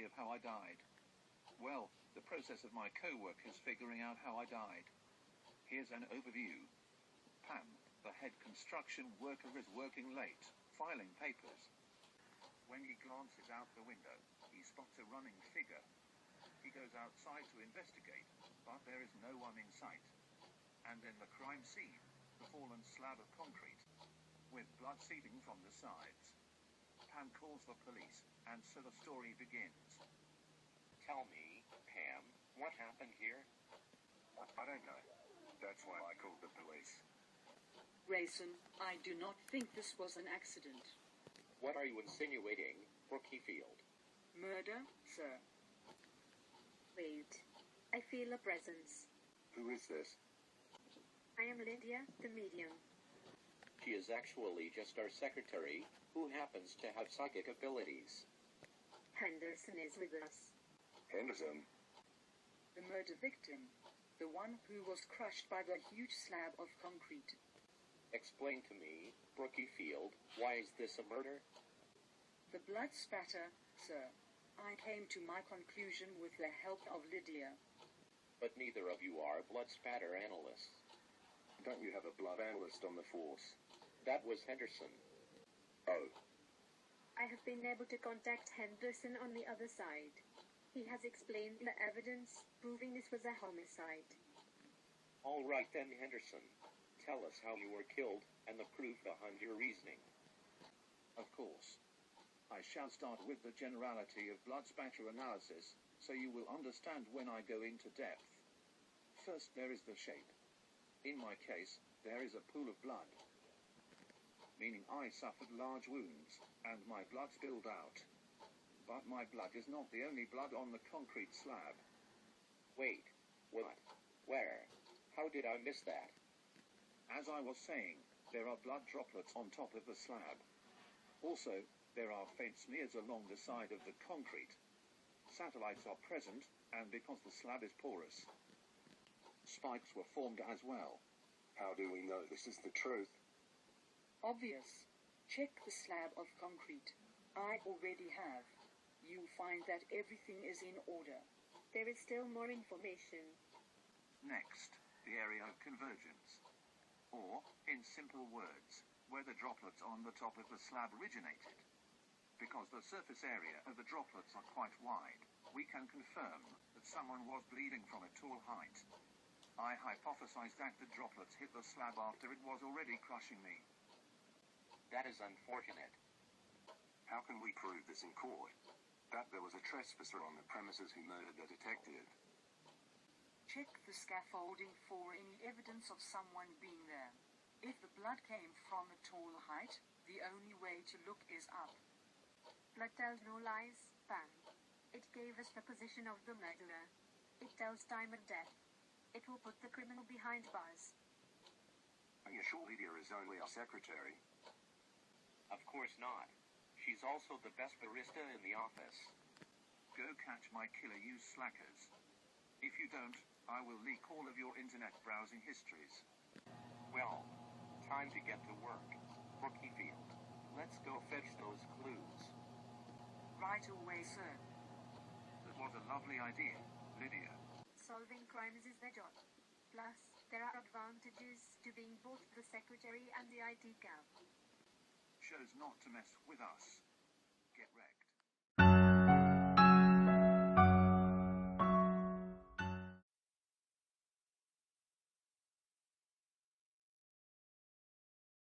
of how I died. Well, the process of my co-workers figuring out how I died. Here's an overview. Pam, the head construction worker, is working late, filing papers. When he glances out the window, he spots a running figure. He goes outside to investigate, but there is no one in sight. And in the crime scene, the fallen slab of concrete, with blood seeping from the sides. Pam calls the police, and so the story begins. Tell me, Pam, what happened here? I don't know. That's why I called the police. Grayson, I do not think this was an accident. What are you insinuating, Brookfield? Murder, sir. Wait. I feel a presence. Who is this? I am Lydia, the medium. She is actually just our secretary, who happens to have psychic abilities. Henderson is with us. Henderson? The murder victim. The one who was crushed by the huge slab of concrete. Explain to me, Brookfield, why is this a murder? The blood spatter, sir. I came to my conclusion with the help of Lydia. But neither of you are blood spatter analysts. Don't you have a blood analyst on the force? That was Henderson. Oh. I have been able to contact Henderson on the other side. He has explained the evidence, proving this was a homicide. All right then, Henderson. Tell us how you were killed, and the proof behind your reasoning. Of course. I shall start with the generality of blood spatter analysis, so you will understand when I go into depth. First, there is the shape. In my case, there is a pool of blood, meaning I suffered large wounds, and my blood spilled out. But my blood is not the only blood on the concrete slab. Wait, what? Where? How did I miss that? As I was saying, there are blood droplets on top of the slab. Also, there are faint smears along the side of the concrete. Satellites are present, and because the slab is porous, spikes were formed as well. How do we know this is the truth? Obvious. Check the slab of concrete. I already have. You find that everything is in order. There is still more information. Next, the area of convergence. Or, in simple words, where the droplets on the top of the slab originated. Because the surface area of the droplets are quite wide, we can confirm that someone was bleeding from a tall height. I hypothesize that the droplets hit the slab after it was already crushing me. That is unfortunate. How can we prove this in court? That there was a trespasser on the premises who murdered the detective. Check the scaffolding for any evidence of someone being there. If the blood came from a tall height, the only way to look is up. Blood tells no lies, Pam. It gave us the position of the murderer. It tells time and death. It will put the criminal behind bars. Are you sure Lydia is only our secretary? Of course not. She's also the best barista in the office. Go catch my killer, you slackers. If you don't, I will leak all of your internet browsing histories. Well, time to get to work. Brookfield, let's go fetch those clues. Right away, sir. That was a lovely idea, Lydia. Solving crimes is their job. Plus, there are advantages to being both the secretary and the IT cab. Shows not to mess with us. Get wrecked.